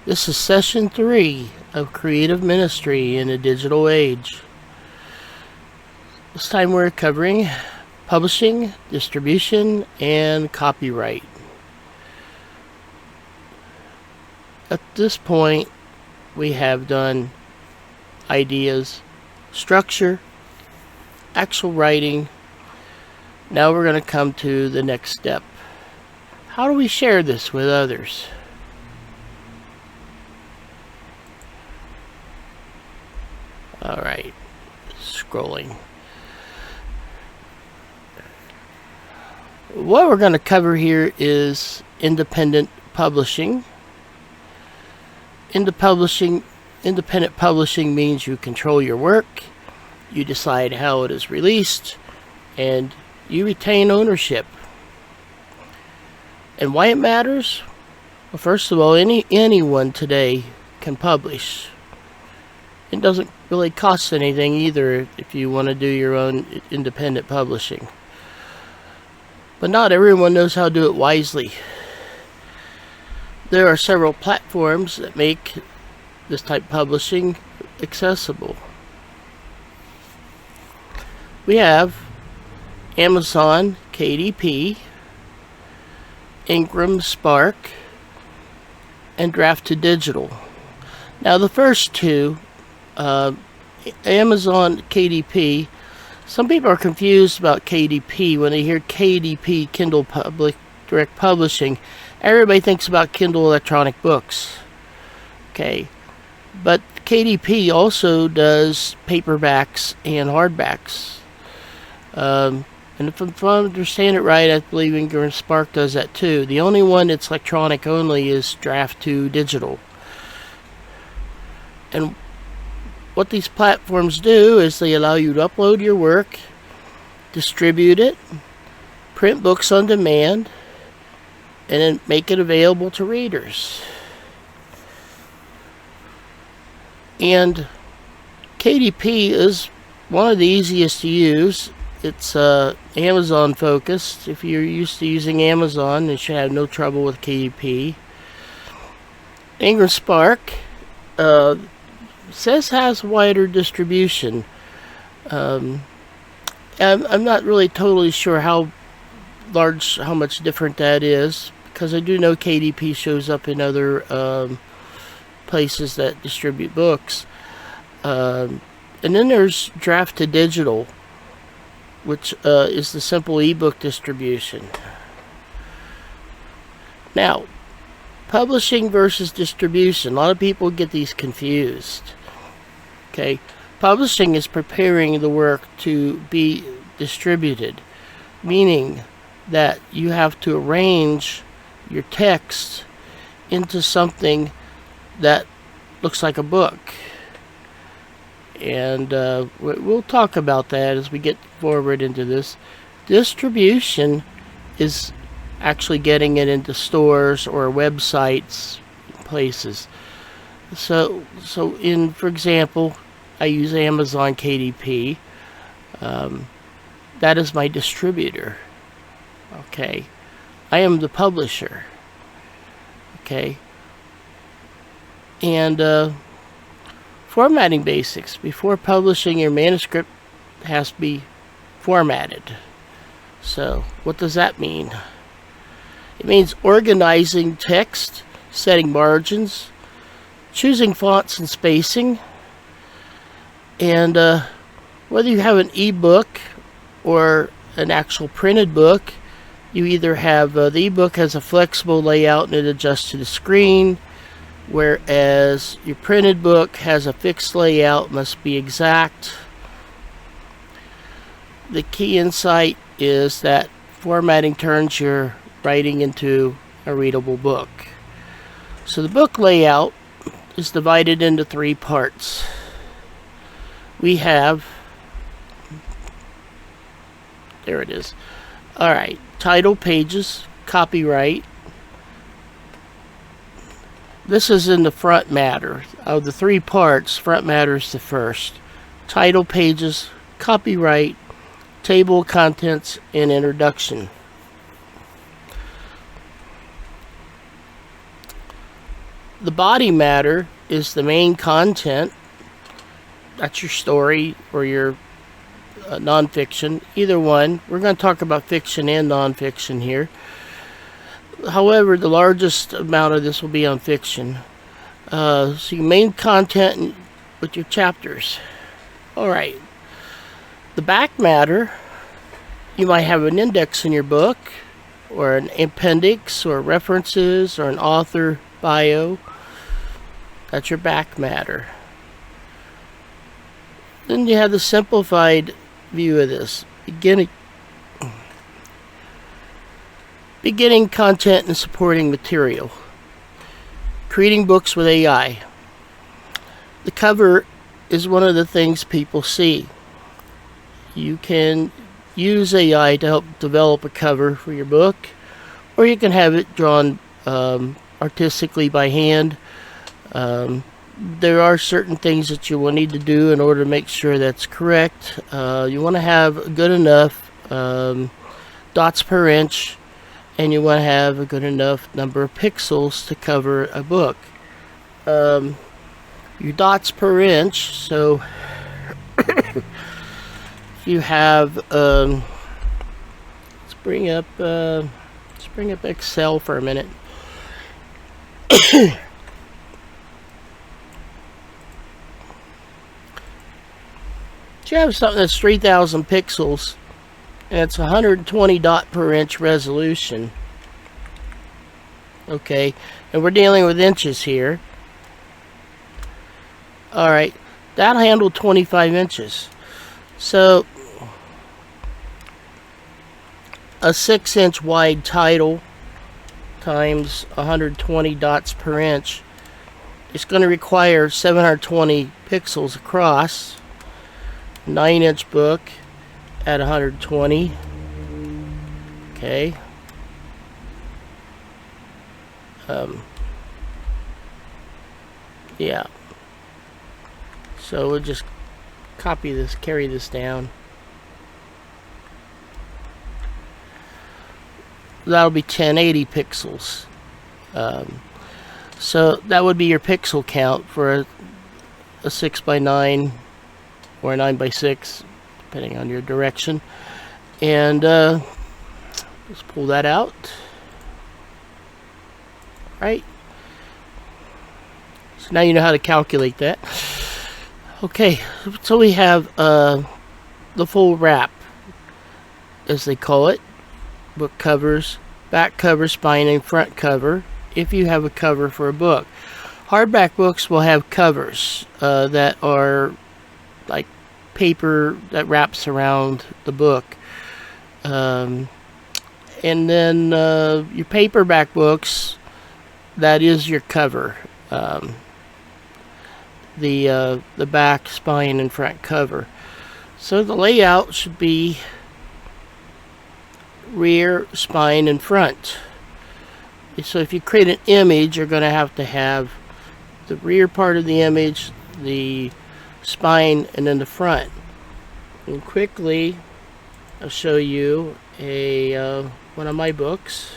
This is session 3 of Creative Ministry in a Digital Age. This time we're covering publishing, distribution, and copyright. At this point, we have done ideas, structure, actual writing. Now we're going to come to the next step. How do we share this with others? Alright, scrolling. What we're going to cover here is independent publishing. Independent publishing means you control your work, you decide how it is released, and you retain ownership. And why it matters? Well, first of all, anyone today can publish. It doesn't really cost anything either if you want to do your own independent publishing. But not everyone knows how to do it wisely. There are several platforms that make this type of publishing accessible. We have Amazon KDP, Ingram Spark, and Draft to Digital. Now the first two, Amazon KDP, some people are confused about KDP. When they hear KDP, Kindle Direct Publishing, everybody thinks about Kindle electronic books. Okay, but KDP also does paperbacks and hardbacks. And if I understand it right, I believe Ingram Spark does that too. The only one that's electronic only is Draft to Digital. And what these platforms do is they allow you to upload your work, distribute it, print books on demand, and then make it available to readers. And KDP is one of the easiest to use. It's Amazon focused. If you're used to using Amazon, you should have no trouble with KDP. Ingram Spark says has wider distribution. I'm not really totally sure how much different that is, because I do know KDP shows up in other places that distribute books. And then there's Draft to Digital, which is the simple ebook distribution. Now, publishing versus distribution. A lot of people get these confused. Okay, publishing is preparing the work to be distributed, meaning that you have to arrange your text into something that looks like a book. And we'll talk about that as we get forward into this. Distribution is actually getting it into stores or websites, places. So for example, I use Amazon KDP. That is my distributor. Okay, I am the publisher. Okay, and formatting basics. Before publishing, your manuscript has to be formatted. So what does that mean? It means organizing text, setting margins, choosing fonts and spacing, and whether you have an ebook or an actual printed book, you either have the ebook has a flexible layout and it adjusts to the screen, whereas your printed book has a fixed layout, must be exact. The key insight is that formatting turns your writing into a readable book. So the book layout is divided into 3 parts. We have, there it is. Alright, title, pages, copyright. This is in the front matter. Of the 3 parts, front matter is the first. Title, pages, copyright, table of contents, and introduction. The body matter is the main content. That's your story or your nonfiction, either one. We're going to talk about fiction and nonfiction here. However, the largest amount of this will be on fiction. So your main content with your chapters. Alright. The back matter, you might have an index in your book, or an appendix, or references, or an author bio. That's your back matter. Then you have the simplified view of this. Beginning content and supporting material. Creating books with AI. The cover is one of the things people see. You can use AI to help develop a cover for your book, or you can have it drawn artistically by hand. There are certain things that you will need to do in order to make sure that's correct. You want to have good enough dots per inch, and you want to have a good enough number of pixels to cover a book. Your dots per inch, so if you have let's bring up Excel for a minute. You have something that's 3,000 pixels and it's 120 dot per inch resolution. Okay, and we're dealing with inches here. Alright, that'll handle 25 inches. So a 6-inch wide title times 120 dots per inch is going to require 720 pixels across. 9-inch book at 120. Okay. Yeah. So we'll just copy this, carry this down. That'll be 1080 pixels. So that would be your pixel count for a 6x9 or a 9x6, depending on your direction. And let's pull that out. Right. So now you know how to calculate that. Okay, so we have the full wrap, as they call it. Book covers, back cover, spine, and front cover, if you have a cover for a book. Hardback books will have covers that are like paper that wraps around the book. And then your paperback books, that is your cover. The back, spine, and front cover. So the layout should be rear, spine, and front. So if you create an image, you're going to have the rear part of the image, the spine, and then the front. And quickly, I'll show you a one of my books.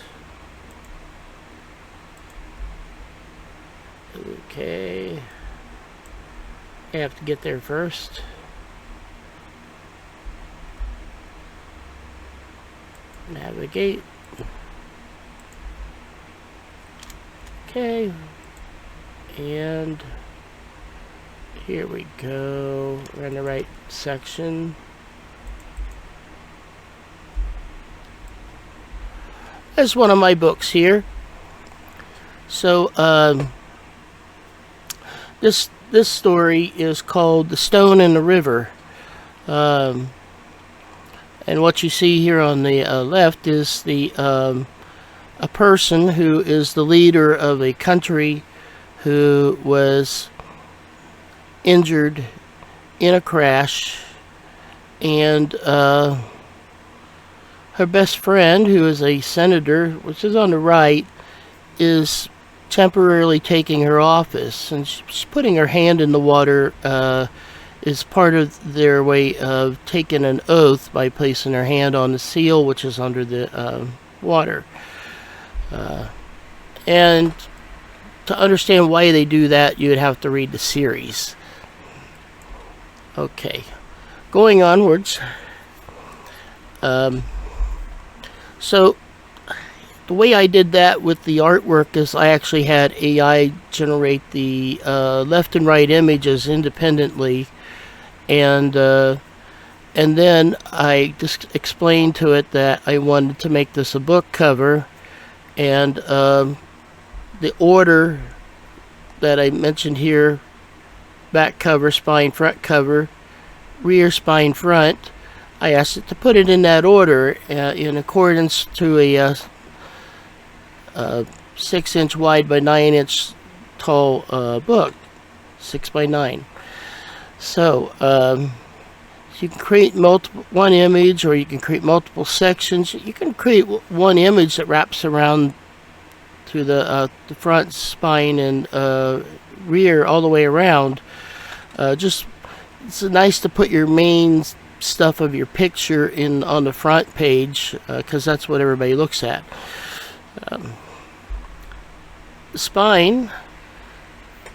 Okay, I have to get there first. Navigate. Okay, and here we go. We're in the right section. There's one of my books here. So this story is called The Stone in the River. And what you see here on the left is a person who is the leader of a country who was injured in a crash, and her best friend, who is a senator, which is on the right, is temporarily taking her office, and she's putting her hand in the water is part of their way of taking an oath by placing her hand on the seal, which is under the water. And to understand why they do that, you would have to read the series. Okay, going onwards. So the way I did that with the artwork is I actually had AI generate the left and right images independently, and then I just explained to it that I wanted to make this a book cover, and the order that I mentioned here: back cover, spine, front cover, rear, spine, front. I asked it to put it in that order in accordance to a 6-inch wide by 9-inch tall book, 6 by 9. So you can create one image, or you can create multiple sections. You can create one image that wraps around to the front, spine, and rear all the way around. Just it's nice to put your main stuff of your picture in on the front page, because that's what everybody looks at. The spine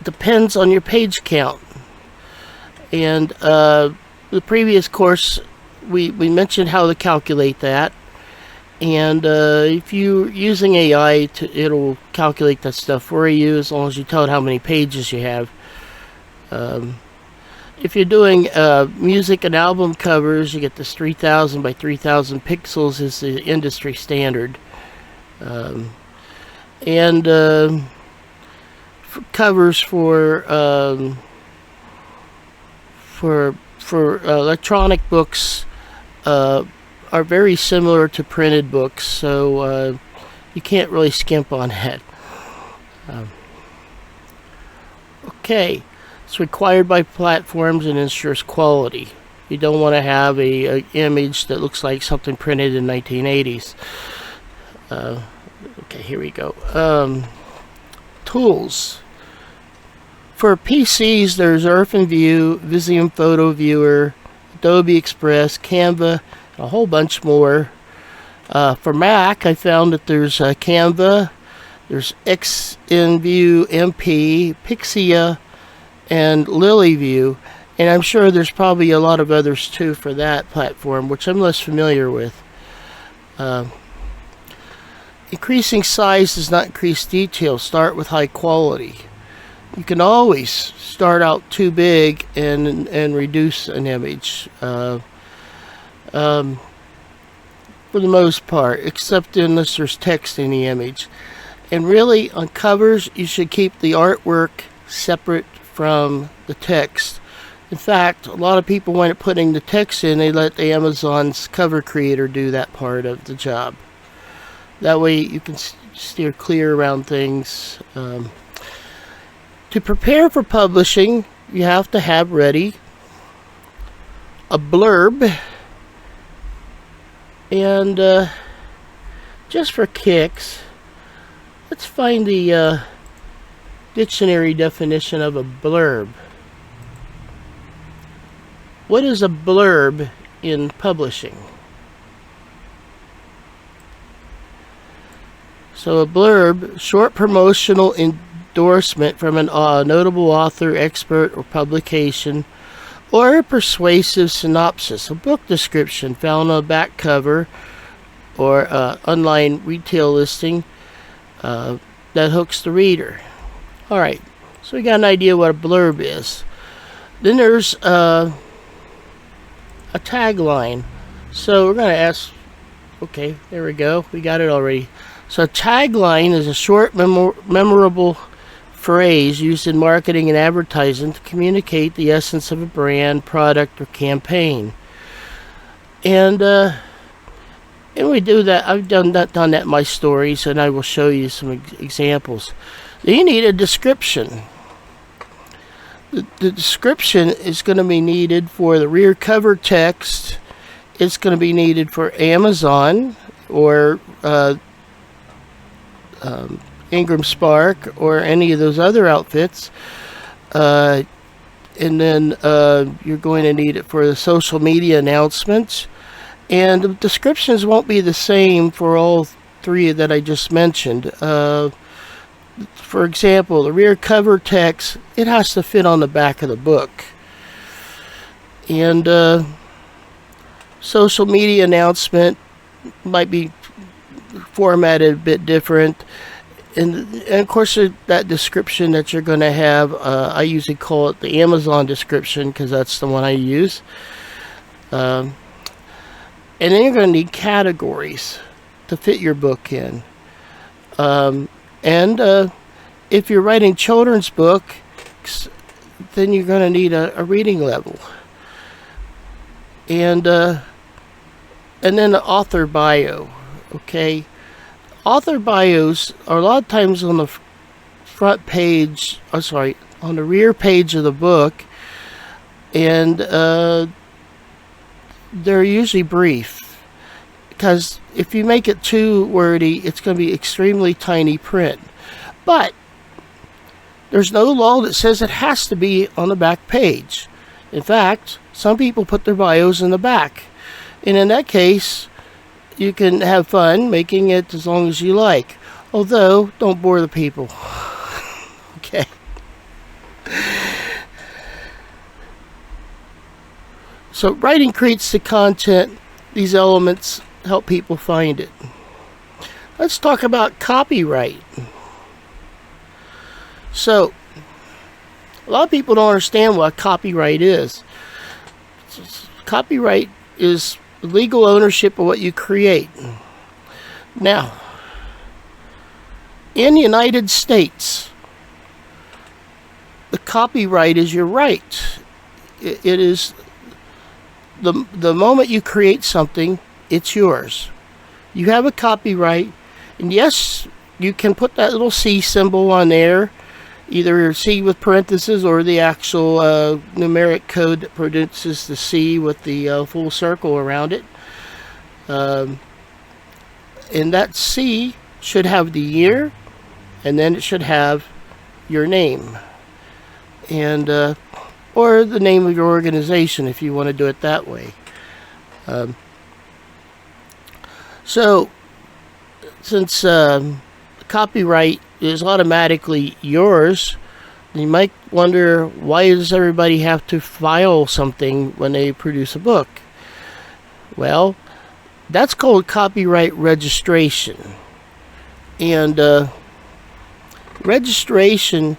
depends on your page count, and the previous course we mentioned how to calculate that, and if you're using AI, it'll calculate that stuff for you as long as you tell it how many pages you have. If you're doing music and album covers, you get this 3000 by 3000 pixels is the industry standard. And for covers for electronic books are very similar to printed books, so you can't really skimp on that. Okay. It's required by platforms and ensures quality. You don't want to have a image that looks like something printed in 1980s. Okay, here we go. Tools. For PCs, there's OpenView, Visium Photo Viewer, Adobe Express, Canva, and a whole bunch more. For Mac, I found that there's Canva, there's XNView MP, Pixia, and LilyView, and I'm sure there's probably a lot of others too for that platform, which I'm less familiar with. Increasing size does not increase detail. Start with high quality. You can always start out too big and reduce an image, for the most part, except unless there's text in the image. And really, on covers, you should keep the artwork separate from the text. In fact, a lot of people, when putting the text in, they let the Amazon's cover creator do that part of the job. That way you can steer clear around things. To prepare for publishing, you have to have ready a blurb, and just for kicks, let's find the dictionary definition of a blurb. What is a blurb in publishing? So a blurb, short promotional endorsement from a notable author, expert, or publication, or a persuasive synopsis, a book description found on a back cover or online retail listing that hooks the reader. Alright, so we got an idea what a blurb is. Then there's a tagline. So we're going to ask, okay, there we go, we got it already. So a tagline is a short, memorable phrase used in marketing and advertising to communicate the essence of a brand, product, or campaign. And we do that. I've done that in my stories, and I will show you some examples. Then you need a description. The description is going to be needed for the rear cover text. It's going to be needed for Amazon or Ingram Spark or any of those other outfits. And then you're going to need it for the social media announcements. And the descriptions won't be the same for all three that I just mentioned. For example, the rear cover text, it has to fit on the back of the book. And social media announcement might be formatted a bit different. And of course, that description that you're going to have, I usually call it the Amazon description because that's the one I use. And then you're going to need categories to fit your book in. If you're writing children's books, then you're going to need a reading level. And then the author bio. Okay. Author bios are a lot of times on the front page, on the rear page of the book, and they're usually brief, because if you make it too wordy, it's going to be extremely tiny print. But there's no law that says it has to be on the back page. In fact, some people put their bios in the back, and in that case, you can have fun making it as long as you like. Although, don't bore the people. Okay. So, writing creates the content. These elements help people find it. Let's talk about copyright. So, a lot of people don't understand what copyright is. Copyright is legal ownership of what you create. Now, in the United States, the copyright is your right. It is the moment you create something, it's yours. You have a copyright, and yes, you can put that little C symbol on there, either C with parentheses or the actual numeric code that produces the C with the full circle around it. And that C should have the year, and then it should have your name, and or the name of your organization if you want to do it that way. So, since copyright is automatically yours, you might wonder, why does everybody have to file something when they produce a book? Well, that's called copyright registration. And registration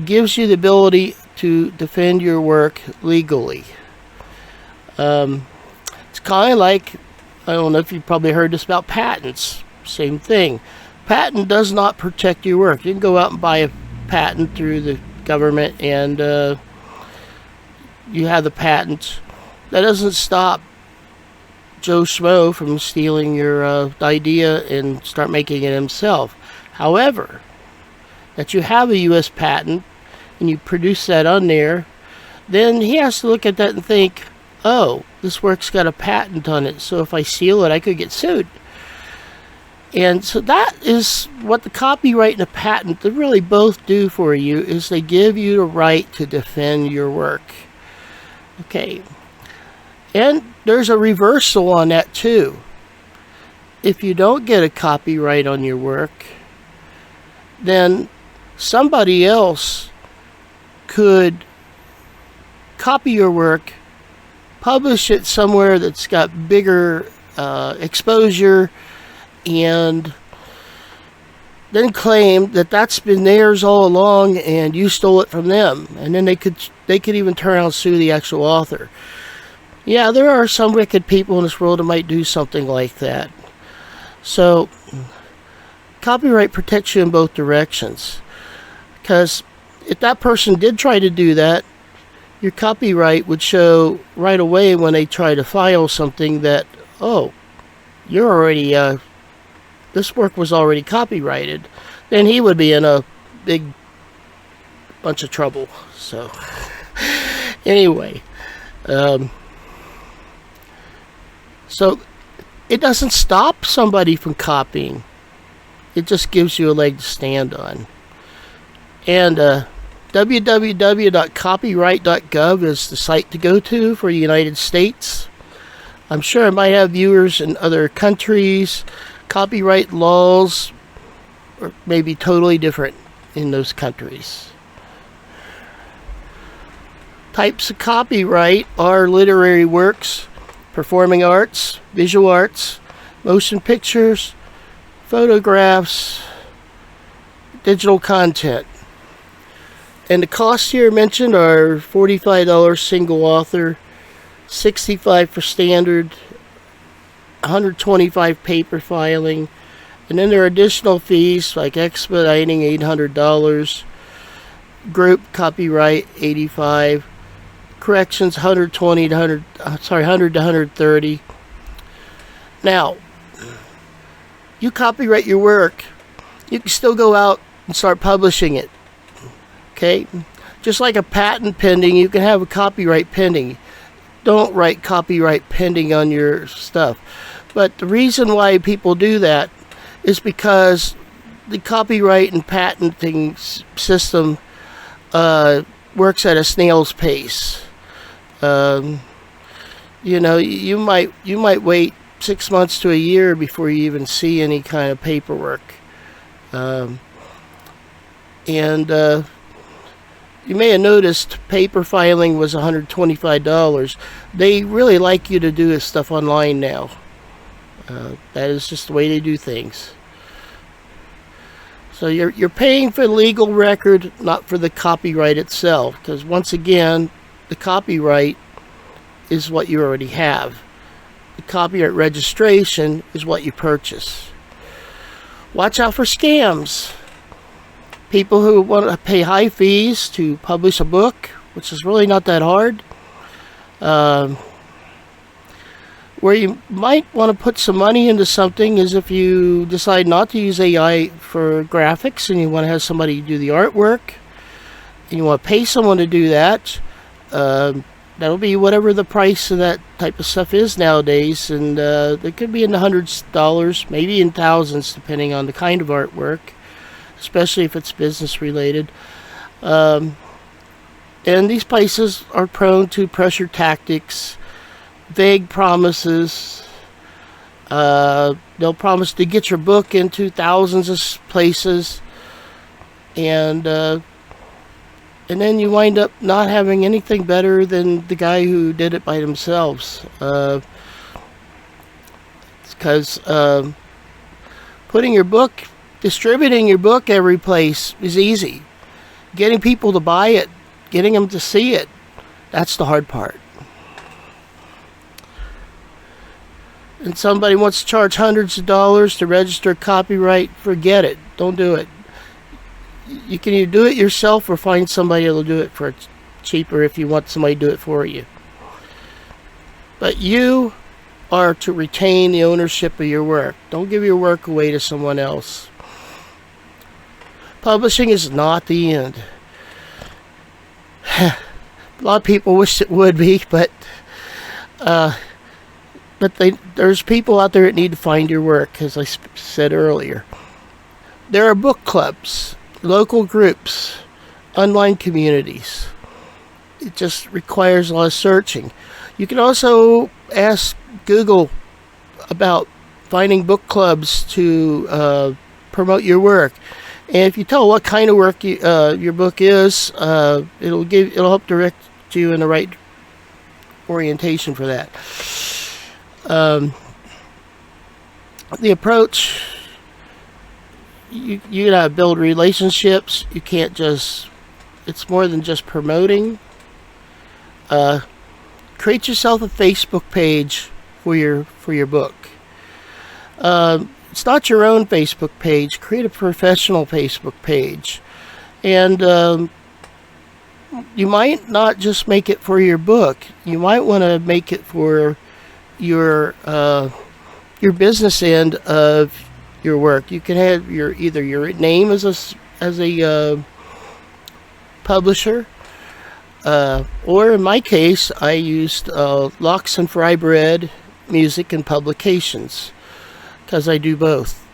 gives you the ability to defend your work legally. It's kind of like, I don't know if you've probably heard this about patents. Same thing. Patent does not protect your work. You can go out and buy a patent through the government, and you have the patent. That doesn't stop Joe Schmo from stealing your idea and start making it himself. However, that you have a U.S. patent and you produce that on there, then he has to look at that and think, oh, this work's got a patent on it, so if I steal it, I could get sued. And so that is what the copyright and the patent, they really both do for you, is they give you the right to defend your work. Okay. And there's a reversal on that too. If you don't get a copyright on your work, then somebody else could copy your work, publish it somewhere that's got bigger exposure, and then claim that that's been theirs all along and you stole it from them. And then they could even turn around and sue the actual author. Yeah, there are some wicked people in this world that might do something like that. So, copyright protects you in both directions. Because if that person did try to do that, your copyright would show right away when they try to file something that, oh, you're already, this work was already copyrighted. Then he would be in a big bunch of trouble. So, anyway, so it doesn't stop somebody from copying. It just gives you a leg to stand on. And www.copyright.gov is the site to go to for the United States. I'm sure I might have viewers in other countries. Copyright laws may be totally different. in those countries. Types of copyright are literary works, performing arts, visual arts, motion pictures, photographs, digital content. And the costs here mentioned are $45 single author, $65 for standard, $125 paper filing, and then there are additional fees like expediting $800, group copyright $85, corrections $100 to $130. Now, you copyright your work, you can still go out and start publishing it. Okay? Just like a patent pending, you can have a copyright pending. Don't write copyright pending on your stuff. But the reason why people do that is because the copyright and patenting system works at a snail's pace. You know, you might wait 6 months to a year before you even see any kind of paperwork. You may have noticed paper filing was $125. They really like you to do this stuff online now. That is just the way they do things. So you're paying for the legal record, not for the copyright itself, because once again, the copyright is what you already have. The copyright registration is what you purchase. Watch out for scams. People who want to pay high fees to publish a book, which is really not that hard. Where you might want to put some money into something is if you decide not to use AI for graphics and you want to have somebody do the artwork and you want to pay someone to do that. That'll be whatever the price of that type of stuff is nowadays, and it could be in the hundreds of dollars, maybe in thousands, depending on the kind of artwork, especially if it's business related. And these places are prone to pressure tactics, vague promises. They'll promise to get your book into thousands of places, and then you wind up not having anything better than the guy who did it by themselves. It's because distributing your book every place is easy. Getting people to buy it, getting them to see it, that's the hard part. And somebody wants to charge hundreds of dollars to register copyright, forget it. Don't do it. You can either do it yourself or find somebody that'll do it for cheaper if you want somebody to do it for you. But you are to retain the ownership of your work. Don't give your work away to someone else. Publishing is not the end. A lot of people wish it would be, but there's people out there that need to find your work, as I said earlier. There are book clubs, local groups, online communities. It just requires a lot of searching. You can also ask Google about finding book clubs to promote your work. And if you tell what kind of work your book is, it'll help direct you in the right orientation for that. The approach, you gotta build relationships. You can't just, it's more than just promoting. Create yourself a Facebook page for your book. It's not your own Facebook page. Create a professional Facebook page. And you might not just make it for your book. You might want to make it for your business end of your work. You can have either your name as a publisher, or in my case, I used Locks and Fry Bread Music and Publications, because I do both,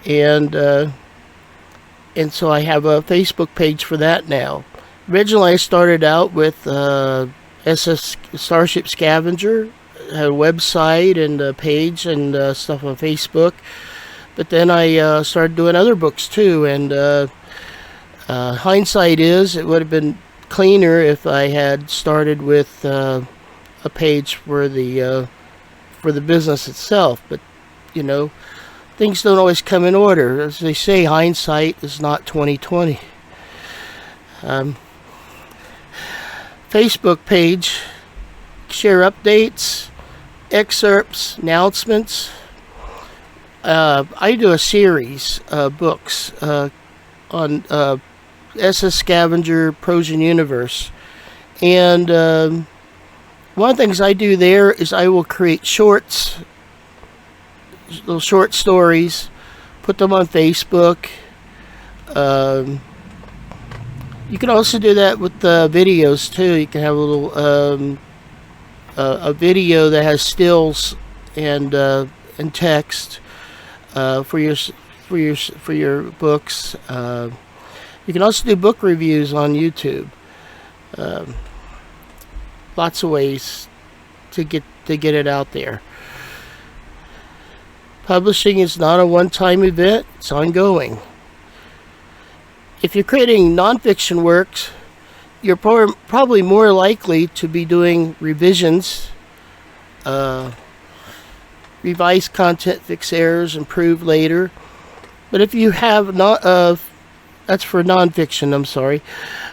and so I have a Facebook page for that now. Originally, I started out with SS Starship Scavenger, had a website and a page and stuff on Facebook, but then I started doing other books too, and Hindsight is, it would have been cleaner if I had started with a page for the business itself. But you know, things don't always come in order. As they say, hindsight is not 20/20. Facebook page, share updates, excerpts, announcements. I do a series of books on SS Scavenger, Projan Universe, and one of the things I do there is I will create shorts, little short stories, put them on Facebook. You can also do that with videos too. You can have a little a video that has stills and text for your books. You can also do book reviews on YouTube. Lots of ways to get it out there. Publishing is not a one-time event, it's ongoing. If you're creating nonfiction works, you're probably more likely to be doing revisions, revise content, fix errors, improve later. But if you have not, that's for nonfiction, I'm sorry.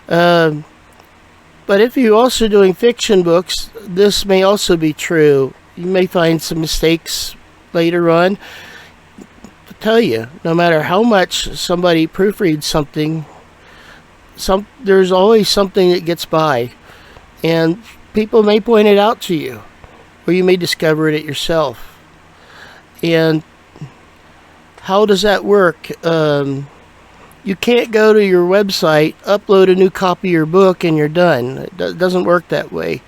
But if you're also doing fiction books, this may also be true. You may find some mistakes later on. To tell you, no matter how much somebody proofreads something, there's always something that gets by. And people may point it out to you, or you may discover it yourself. And how does that work? You can't go to your website, upload a new copy of your book, and you're done. It doesn't work that way.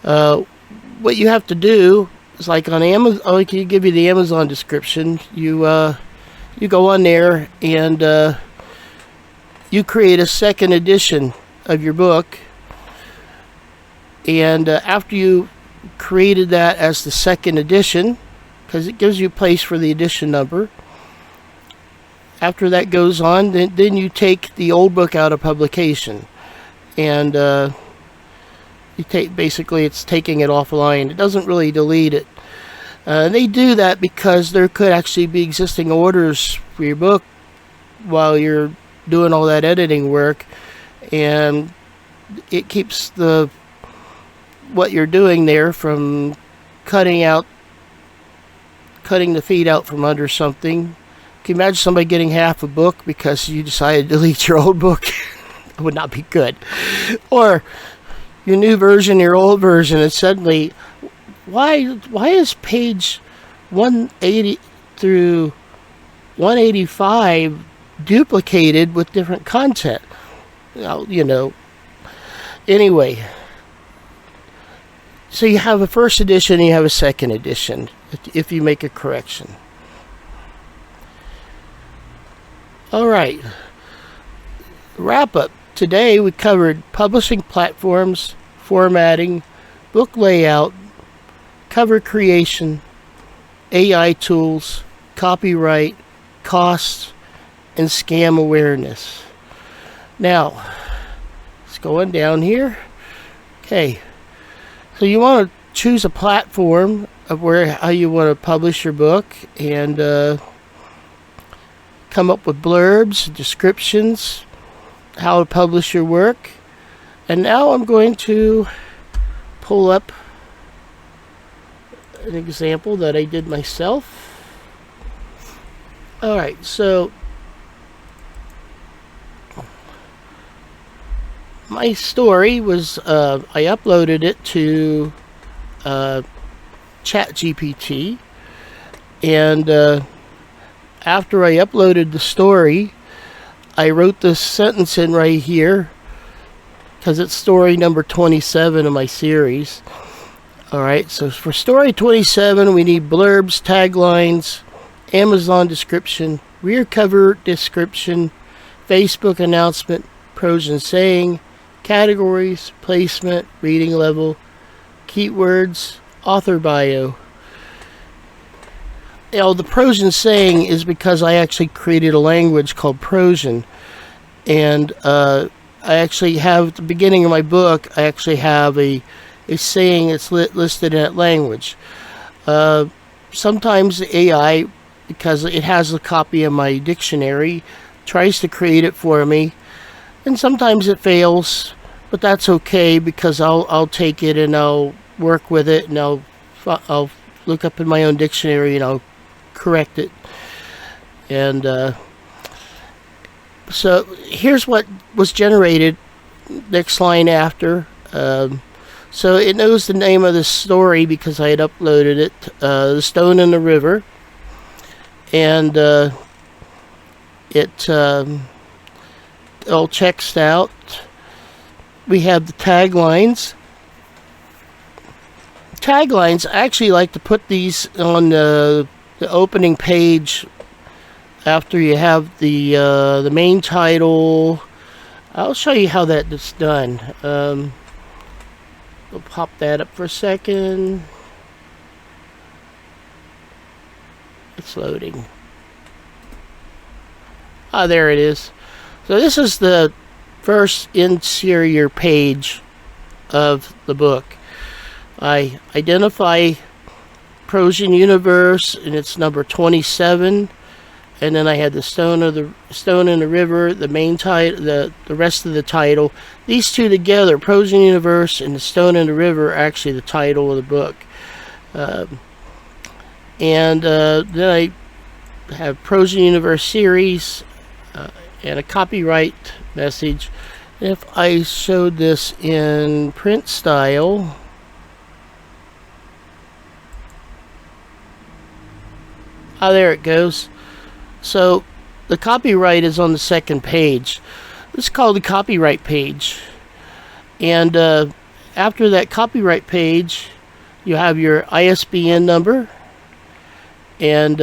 What you have to do is, like on Amazon, I can give you the Amazon description. You go on there and you create a second edition of your book. And after you created that as the second edition, because it gives you a place for the edition number. After that goes on, then you take the old book out of publication, and you take, basically it's taking it offline. It doesn't really delete it. They do that because there could actually be existing orders for your book while you're doing all that editing work, and it keeps what you're doing there from cutting the feed out from under something. Can you imagine somebody getting half a book because you decided to delete your old book? It would not be good. Or your new version, your old version, and suddenly, why is page 180 through 185 duplicated with different content? Well, anyway. So you have a first edition and you have a second edition if you make a correction. Alright, wrap up. Today we covered publishing platforms, formatting, book layout, cover creation, AI tools, copyright, costs, and scam awareness. Now, let's go on down here. Okay, so you want to choose a platform of how you want to publish your book, and come up with blurbs, descriptions, how to publish your work. And now I'm going to pull up an example that I did myself. Alright, so my story was, I uploaded it to ChatGPT, and after I uploaded the story, I wrote this sentence in right here, because it's story number 27 of my series. Alright, so for story 27, we need blurbs, taglines, Amazon description, rear cover description, Facebook announcement, Projan saying, categories, placement, reading level, keywords, author bio. The Projan saying is because I actually created a language called Projan, And I actually have, at the beginning of my book, I actually have a saying that's listed in that language. Sometimes the AI, because it has a copy of my dictionary, tries to create it for me, and sometimes it fails, but that's okay, because I'll take it and I'll work with it, and I'll look up in my own dictionary and I'll correct it. And so here's what was generated. Next line after. So it knows the name of the story because I had uploaded it. The Stone in the River. And it all checks out. We have the taglines. Taglines, I actually like to put these on the opening page after you have the main title. I'll show you how that is done. We'll pop that up for a second. It's loading. Ah, there it is. So this is the first interior page of the book. I identify Prosian Universe, and it's number 27. And then I had the Stone in the River, the main title, the rest of the title. These two together, Prosian Universe and the Stone in the River, are actually the title of the book. And then I have Prosian Universe series and a copyright message. If I showed this in print style, there it goes. So the copyright is on the second page. This is called the copyright page. And after that copyright page, you have your ISBN number and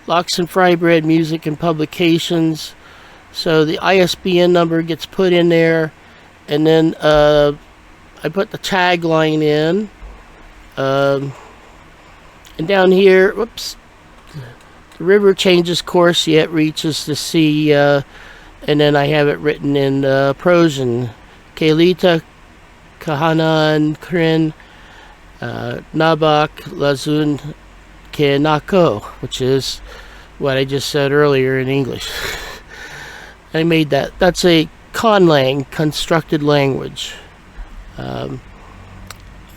Locks and Frybread Music and Publications. So the ISBN number gets put in there, and then I put the tagline in. And down here, whoops. The river changes course, yet reaches the sea, and then I have it written in Prosian. Kelita, Kahanan, Krin, Nabak, Lazun, Kenako, which is what I just said earlier in English. I made that. That's a conlang, constructed language.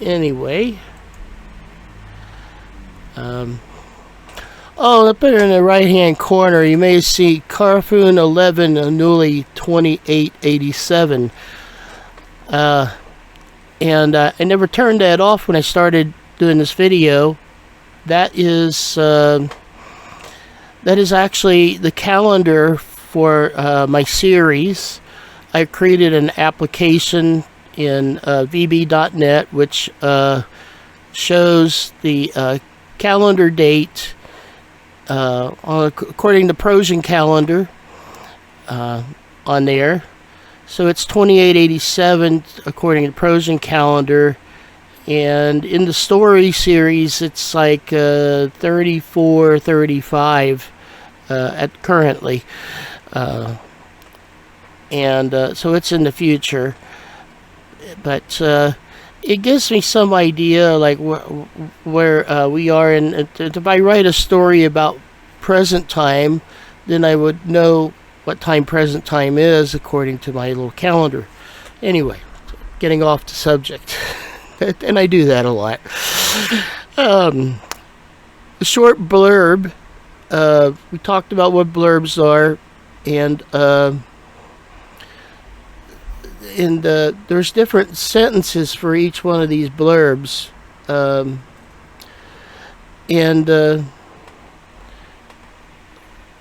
Anyway. Oh, up there in the right-hand corner, you may see Carfoon 11 Anuli 2887. And I never turned that off when I started doing this video. That is actually the calendar for my series. I created an application in VB.net which shows the calendar date according to Prosian calendar on there. So it's 2887 according to Prosian calendar, and in the story series it's like 3435 at currently, and so it's in the future, but it gives me some idea like where we are, and if I write a story about present time, then I would know what time present time is according to my little calendar. Anyway, getting off the subject, and I do that a lot. A short blurb. We talked about what blurbs are, and there's different sentences for each one of these blurbs, and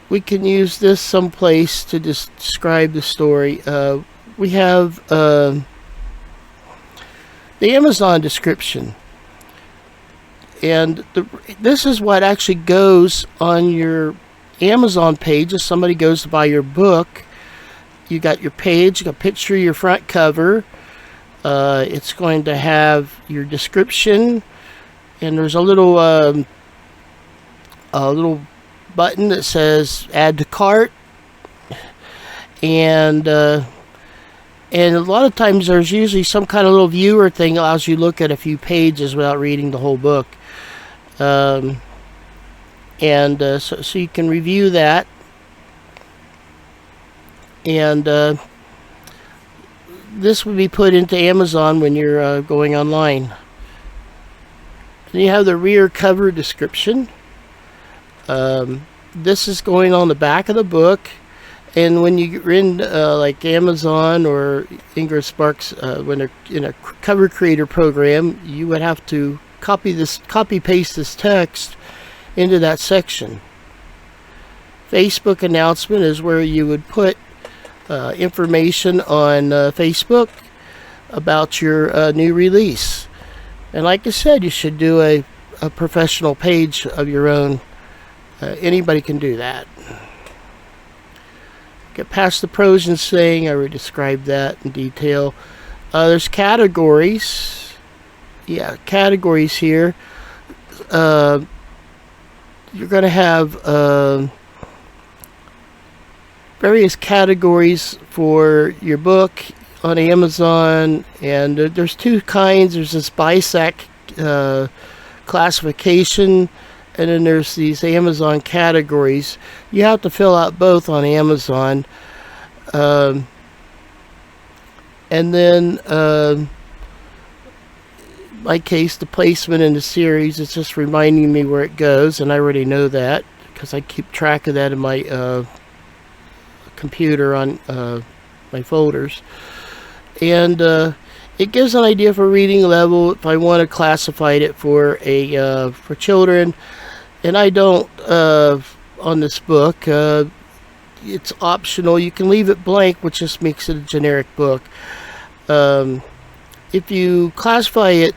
we can use this someplace to describe the story. We have the Amazon description, and this is what actually goes on your Amazon page if somebody goes to buy your book. You got your page, you got a picture of your front cover. It's going to have your description, and there's a little button that says add to cart, And a lot of times there's usually some kind of little viewer thing that allows you to look at a few pages without reading the whole book. So you can review that. And this would be put into Amazon when you're going online. Then you have the rear cover description. This is going on the back of the book. And when you're in like Amazon or Ingram Sparks, when they're in a cover creator program, you would have to copy paste this text into that section. Facebook announcement is where you would put information on Facebook about your new release. And like I said, you should do a professional page of your own. Anybody can do that. Get past the pros and saying, I already described that in detail. There's categories. Yeah, categories here. You're going to have various categories for your book on Amazon, and there's two kinds. There's this BISAC classification, and then there's these Amazon categories. You have to fill out both on Amazon. And then, in my case, the placement in the series, it's just reminding me where it goes, and I already know that because I keep track of that in my computer on my folders. And it gives an idea for reading level if I want to classify it for children. And I don't on this book. It's optional. You can leave it blank, which just makes it a generic book. If you classify it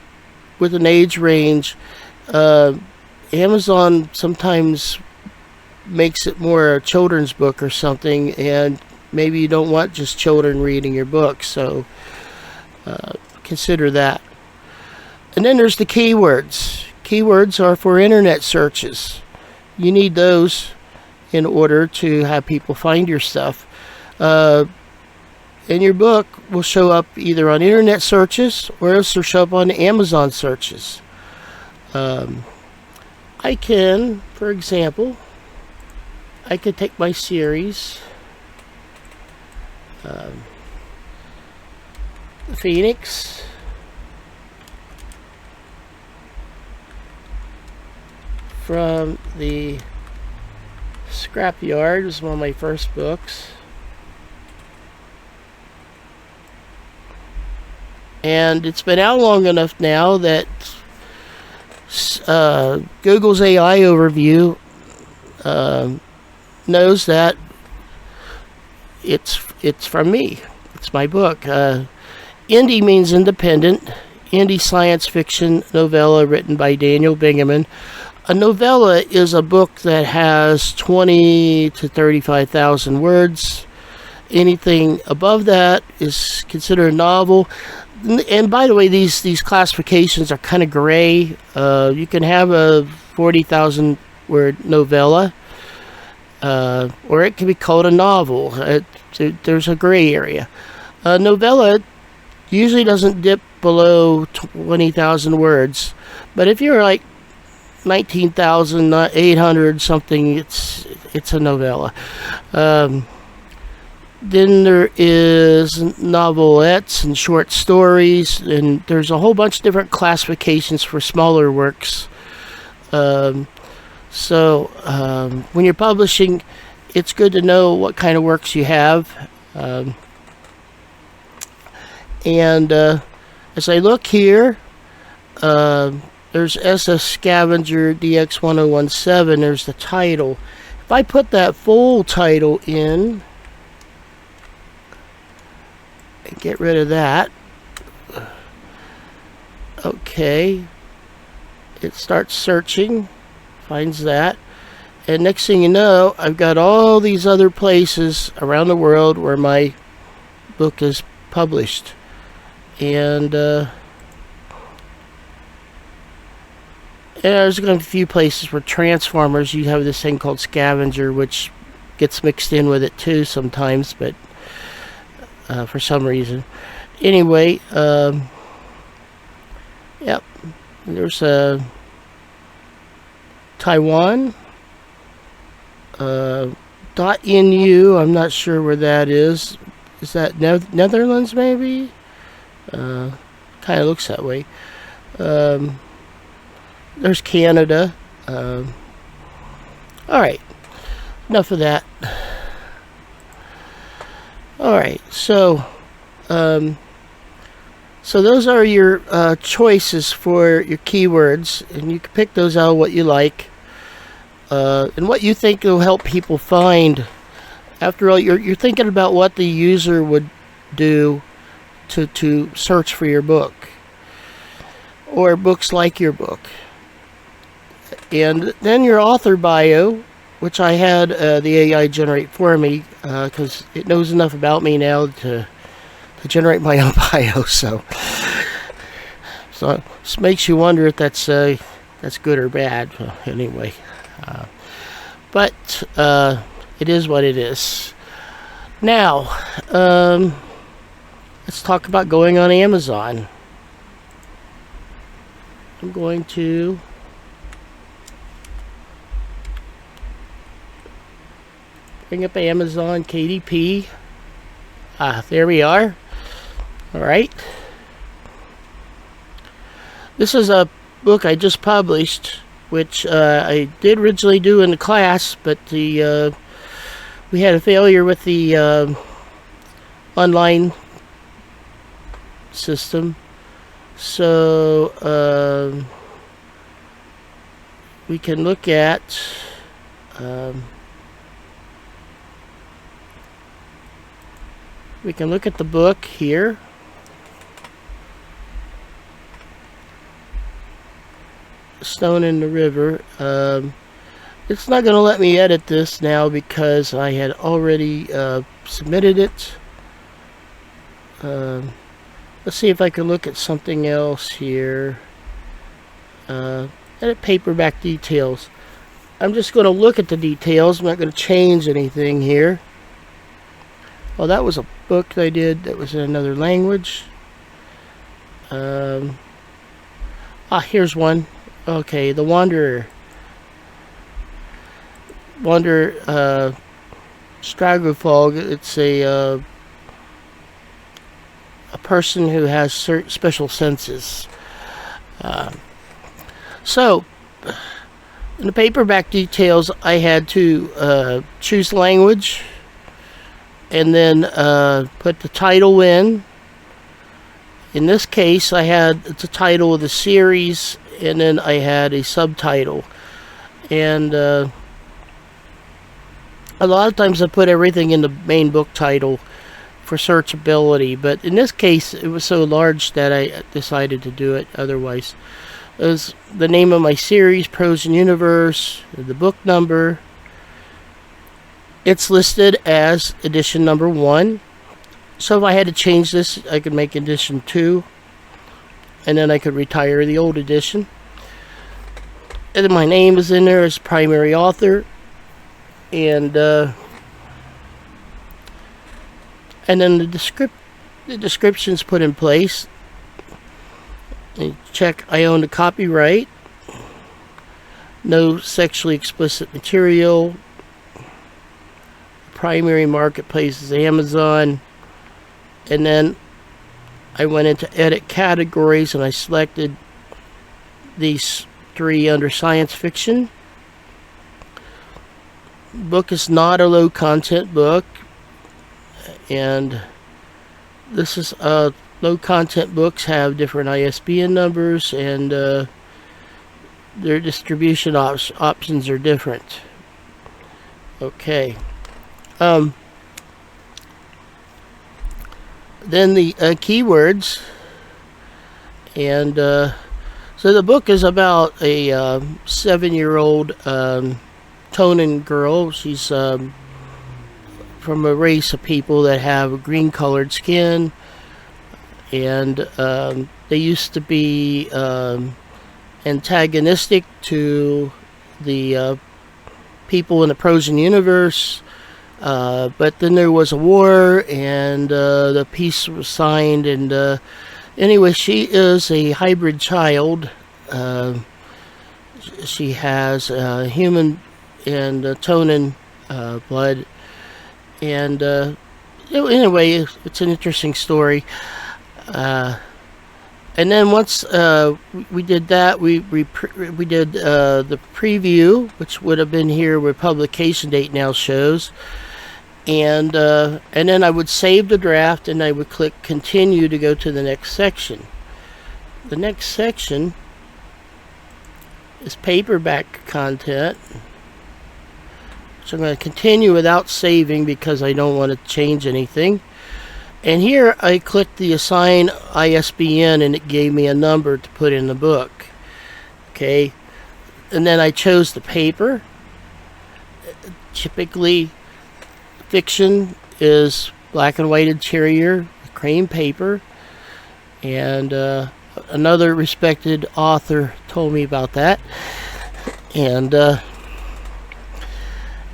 with an age range, Amazon sometimes makes it more a children's book or something, and maybe you don't want just children reading your book, so consider that. And then there's the keywords. Keywords are for internet searches. You need those in order to have people find your stuff. And your book will show up either on internet searches or else it'll show up on Amazon searches. I can, for example, I could take my series, Phoenix, from the Scrapyard. It was one of my first books. And it's been out long enough now that Google's AI overview knows that it's from me. It's my book. Indie means independent. Indie science fiction novella written by Daniel Bingaman. A novella is a book that has 20 to 35,000 words. Anything above that is considered a novel. And by the way, these classifications are kind of gray. You can have a 40,000 word novella, or it can be called a novel. There's a gray area. A novella usually doesn't dip below 20,000 words, but if you're like 19,800 something, it's a novella. Then there is novelettes and short stories, and there's a whole bunch of different classifications for smaller works. When you're publishing, it's good to know what kind of works you have. As I look here, there's SS Scavenger DX1017. There's the title. If I put that full title in and get rid of that, okay, it starts searching, finds that, and next thing you know, I've got all these other places around the world where my book is published. And there's going to be a few places where Transformers, you have this thing called Scavenger, which gets mixed in with it too sometimes, but for some reason. Anyway, yep, there's Taiwan. .nu, I'm not sure where that is. Is that Netherlands maybe? Kind of looks that way. There's Canada. Alright, enough of that. Alright, so those are your choices for your keywords, and you can pick those out what you like. And what you think will help people find. After all, you're thinking about what the user would do to search for your book or books like your book. And then your author bio, which I had the AI generate for me because it knows enough about me now to generate my own bio. So this makes you wonder if that's good or bad. Well, anyway. But it is what it is. Now, let's talk about going on Amazon. I'm going to bring up Amazon KDP. There we are. All right. This is a book I just published, which I did originally do in the class, but we had a failure with the online system. So we can look at the book here. Stone in the River. It's not going to let me edit this now because I had already submitted it. Let's see if I can look at something else here. Edit paperback details. I'm just going to look at the details. I'm not going to change anything here. Well, that was a book I did that was in another language. Here's one. Okay, The Wanderer. Stragofog. It's a person who has certain special senses. So, in the paperback details, I had to choose language, and then put the title in. In this case, I had the title of the series, and then I had a subtitle. And a lot of times I put everything in the main book title for searchability, but in this case it was so large that I decided to do it otherwise. It was the name of my series, Prose and Universe, the book number. It's listed as edition number 1. So if I had to change this, I could make edition 2, and then I could retire the old edition. And then my name is in there as primary author, and then the description's put in place. And check I own the copyright. No sexually explicit material. Primary marketplace is Amazon. And then I went into edit categories and I selected these 3 under science fiction. Book is not a low content book, and this is low content books have different ISBN numbers, and their distribution options are different. Okay. Then the keywords, and so the book is about a 7-year-old Tonin girl. She's from a race of people that have green colored skin, and they used to be antagonistic to the people in the Prose and Universe. But then there was a war, and the peace was signed. And anyway, she is a hybrid child. She has human and Tonin blood. And anyway, it's an interesting story. And then once we did that, we did the preview, which would have been here where publication date now shows. And then I would save the draft, and I would click continue to go to the next section. The next section is paperback content, so I'm going to continue without saving because I don't want to change anything. And here I clicked the assign ISBN, and it gave me a number to put in the book. Okay, and then I chose the paper. Typically fiction is black and white interior, cream paper, and another respected author told me about that. And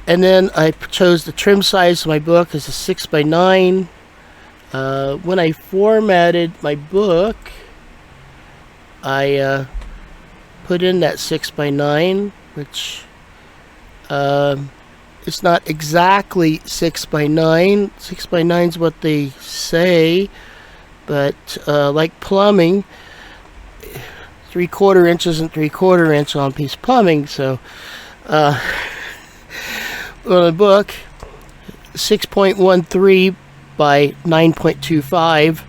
then I chose the trim size of my book as a 6x9. When I formatted my book, I put in that 6x9, which it's not exactly 6x9. 6x9 is what they say, but like plumbing, 3/4 inches and 3/4 inch on a piece of plumbing. So on a book, 6.13 by 9.25.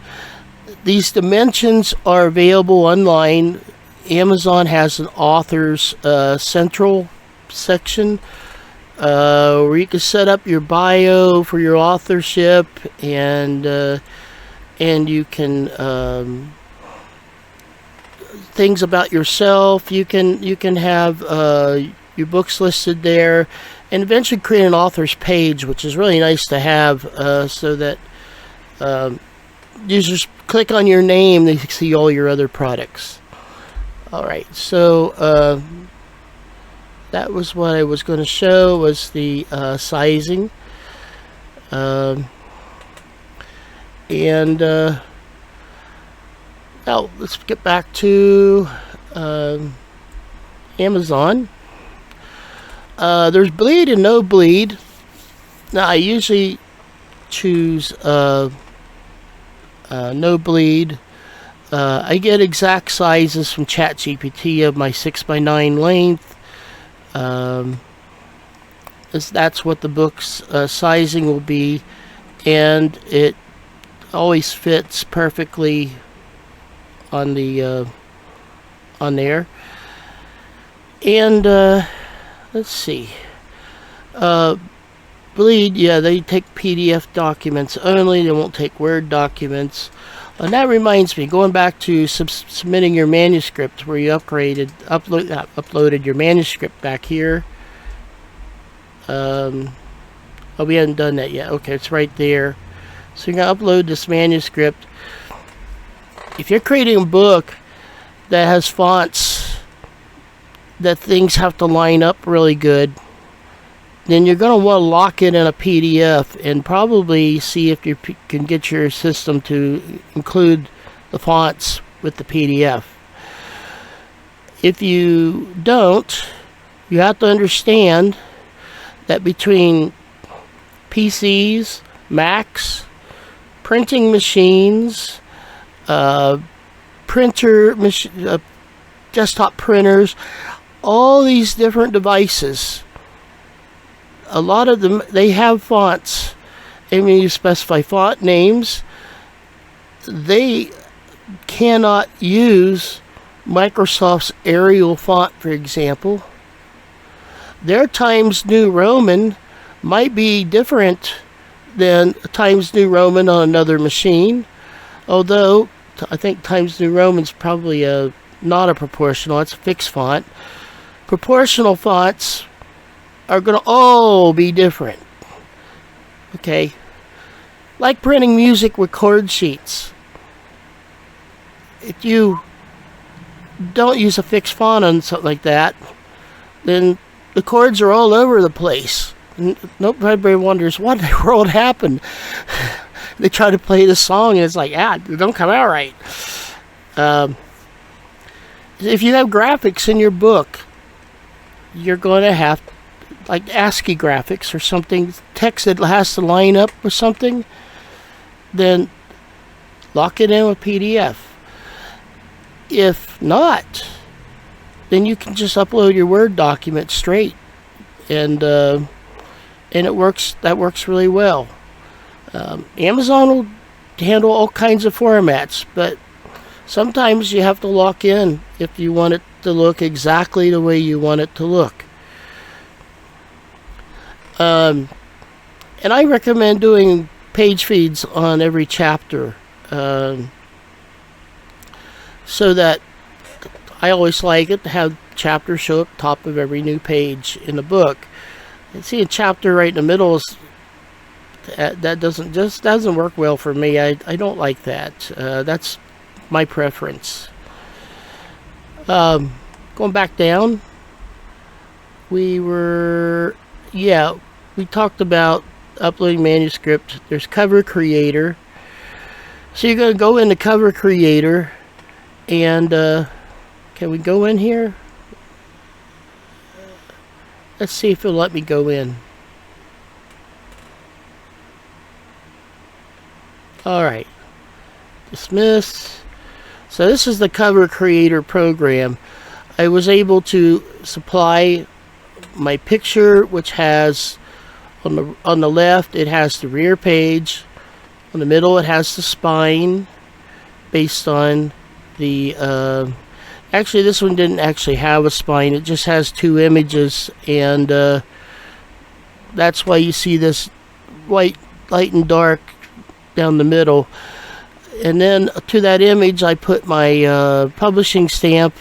These dimensions are available online. Amazon has an author's central section where you can set up your bio for your authorship, and you can things about yourself. You can have your books listed there, and eventually create an author's page, which is really nice to have, so that users click on your name, they see all your other products. Alright, so that was what I was going to show, was the sizing. Now let's get back to Amazon. There's bleed and no bleed. Now I usually choose no bleed. I get exact sizes from ChatGPT of my 6x9 length. That's what the book's sizing will be, and it always fits perfectly on the on there. And let's see. Bleed, yeah, they take PDF documents only. They won't take Word documents. And that reminds me, going back to submitting your manuscript, where you uploaded your manuscript back here. Oh, we haven't done that yet. Okay, it's right there. So you're going to upload this manuscript. If you're creating a book that has fonts that things have to line up really good, then you're going to want to lock it in a PDF and probably see if you can get your system to include the fonts with the PDF. If you don't, you have to understand that between PCs, Macs, printing machines, desktop printers, all these different devices, a lot of them, they have fonts. And when you specify font names, they cannot use Microsoft's Arial font, for example. Their Times New Roman might be different than Times New Roman on another machine, although I think Times New Roman's probably not a proportional, it's a fixed font. Proportional fonts are going to all be different. Okay, like printing music with chord sheets. If you don't use a fixed font on something like that, then the chords are all over the place. Nobody wonders what in the world happened. They try to play the song and it's like, it don't come out right. If you have graphics in your book, you're going to have like ASCII graphics or something, text that has to line up with something, then lock it in with PDF. If not, then you can just upload your Word document straight, and it works. That works really well. Amazon will handle all kinds of formats, but sometimes you have to lock in if you want it to look exactly the way you want it to look. And I recommend doing page feeds on every chapter, so that I always like it to have chapters show up top of every new page in the book. And see a chapter right in the middle that doesn't work well for me. I don't like that. That's my preference. Going back down, we talked about uploading manuscript. There's Cover Creator. So you're going to go into Cover Creator, and can we go in here? Let's see if it'll let me go in. Alright. Dismiss. So this is the Cover Creator program. I was able to supply my picture, which has on the left it has the rear page, on the middle it has the spine, based on the actually this one didn't actually have a spine, it just has two images, and that's why you see this light and dark down the middle. And then to that image I put my publishing stamp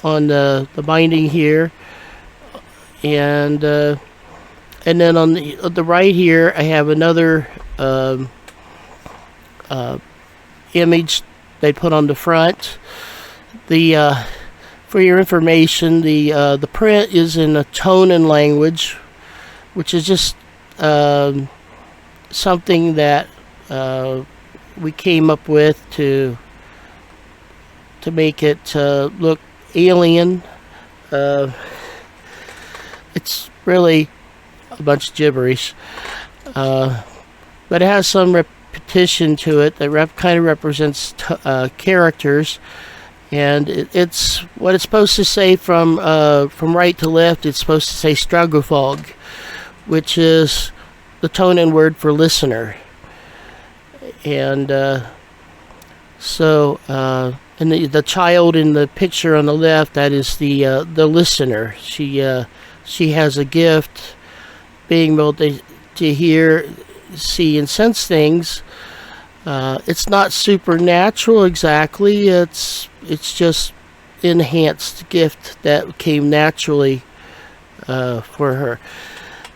on the binding here, and then on the right here I have another image they put on the front. For your information, the print is in a tone and language, which is just something that we came up with to make it look alien. It's really a bunch of gibberish, but it has some repetition to it that kind of represents characters, and it's what it's supposed to say from right to left. It's supposed to say Strugglefog, which is the tone and word for listener. And and the child in the picture on the left, that is the listener. She has a gift, being able to hear, see, and sense things. It's not supernatural exactly. It's just enhanced gift that came naturally for her.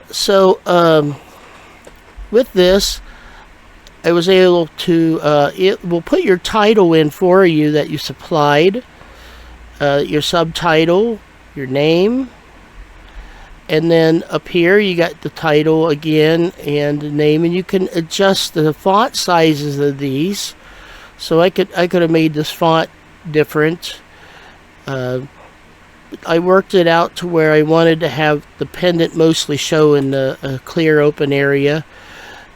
So with this, I was able to, it will put your title in for you that you supplied, your subtitle, your name, and then up here you got the title again and the name, and you can adjust the font sizes of these. So I could have made this font different. I worked it out to where I wanted to have the pendant mostly show in the clear open area.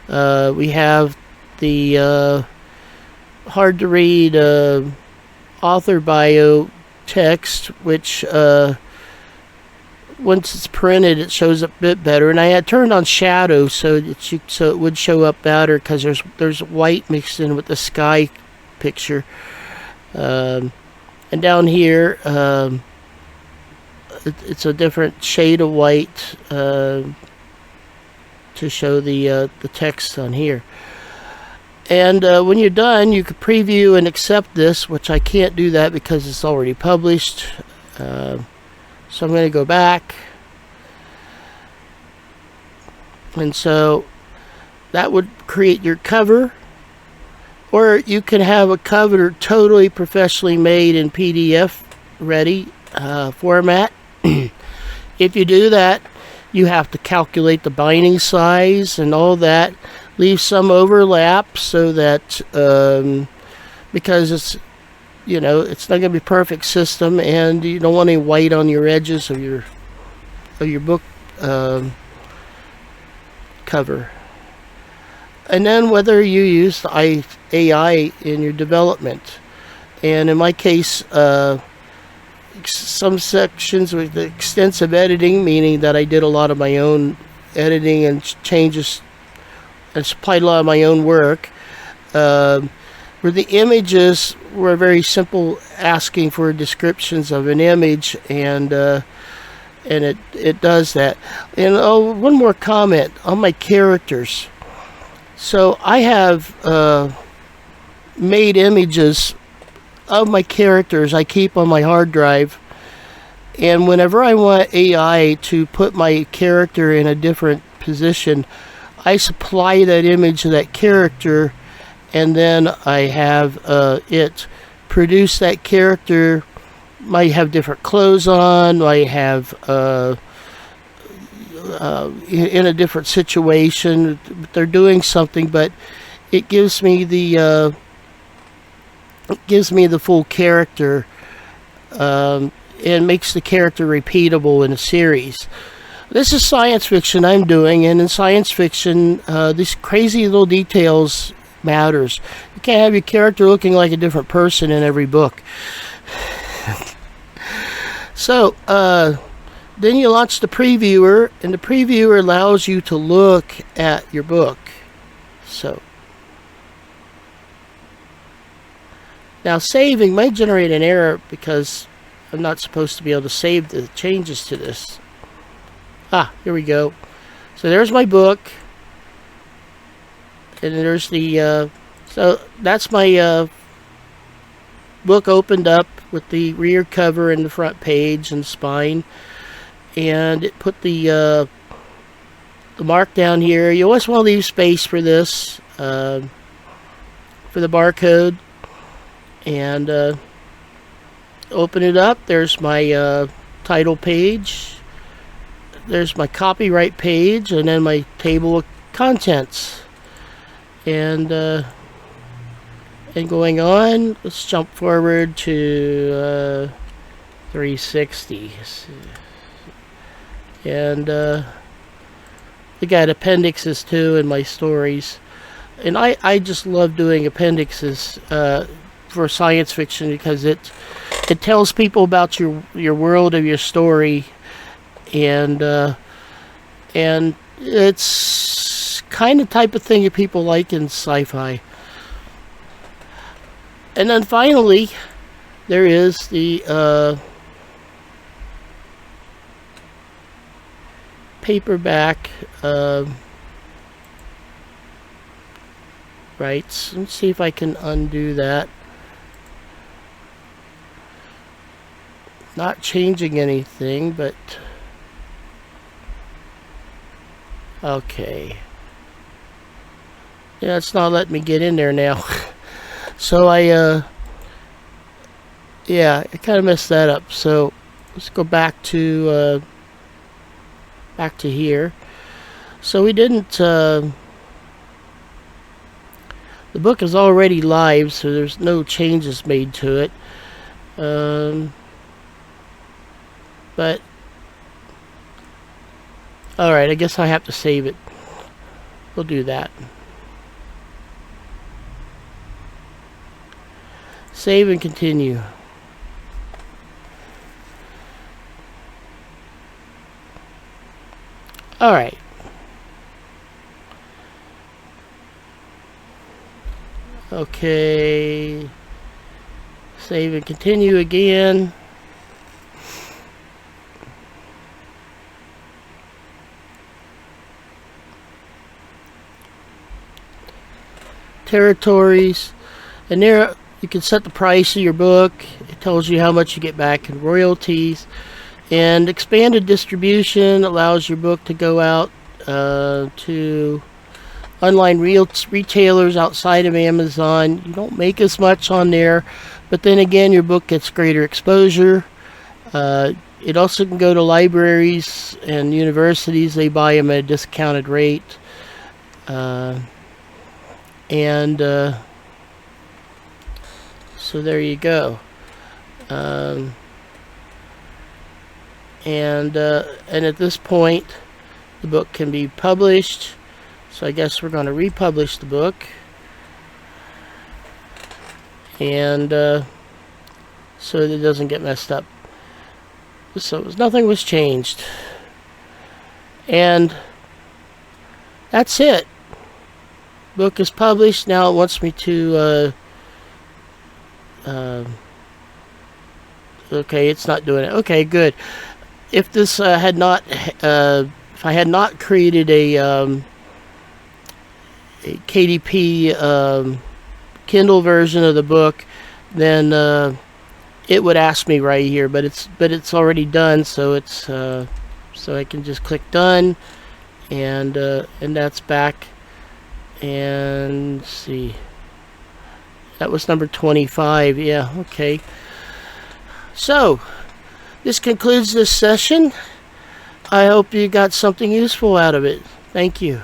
We have the hard to read author bio text, which once it's printed it shows up a bit better, and I had turned on shadow so it would show up better, because there's white mixed in with the sky picture, and down here it's a different shade of white to show the text on here. And when you're done, you can preview and accept this, which I can't do that because it's already published. So I'm going to go back. And so that would create your cover. Or you can have a cover totally professionally made in PDF ready format. If you do that, you have to calculate the binding size and all that. Leave some overlap so that because it's not going to be a perfect system, and you don't want any white on your edges of your book cover. And then whether you use the AI in your development. And in my case, some sections with extensive editing, meaning that I did a lot of my own editing and changes and supplied a lot of my own work. Where the images were very simple, asking for descriptions of an image, and it does that. And one more comment on my characters. So I have made images of my characters I keep on my hard drive, and whenever I want AI to put my character in a different position, I supply that image of that character, and then I have it produce that character. Might have different clothes on, might have in a different situation, they're doing something, but it gives me the full character, and makes the character repeatable in a series. This is science fiction I'm doing, and in science fiction, these crazy little details matters. You can't have your character looking like a different person in every book. So, then you launch the previewer, and the previewer allows you to look at your book. So, now saving might generate an error because I'm not supposed to be able to save the changes to this. Here we go. So there's my book, and there's the so that's my book opened up with the rear cover and the front page and spine, and it put the mark down here. You always want to leave space for this, for the barcode, and open it up. There's my title page, there's my copyright page, and then my table of contents. And going on, let's jump forward to 360. And we got appendixes too in my stories. And I just love doing appendixes for science fiction because it tells people about your world of your story, and it's kind of type of thing that people like in sci-fi. And then finally, there is the paperback rights. Let's see if I can undo that. Not changing anything, but okay. Yeah, it's not letting me get in there now. So I kind of messed that up. So let's go back to here. So we didn't. The book is already live, so there's no changes made to it. But all right, I guess I have to save it. We'll do that. Save and continue. All right. Okay. Save and continue again. Territories, and there you can set the price of your book. It tells you how much you get back in royalties. And expanded distribution allows your book to go out to online retailers outside of Amazon. You don't make as much on there, but then again, your book gets greater exposure. It also can go to libraries and universities. They buy them at a discounted rate. So there you go. And at this point, the book can be published. So I guess we're going to republish the book. And so that it doesn't get messed up. So nothing was changed. And that's it. Book is published. Now it wants me to okay, it's not doing it. Okay, good. If this had not if I had not created a KDP Kindle version of the book, then it would ask me right here, but it's already done, so it's so I can just click done, and that's back. And let's see, that was number 25. Yeah, okay. So this concludes this session. I hope you got something useful out of it. Thank you.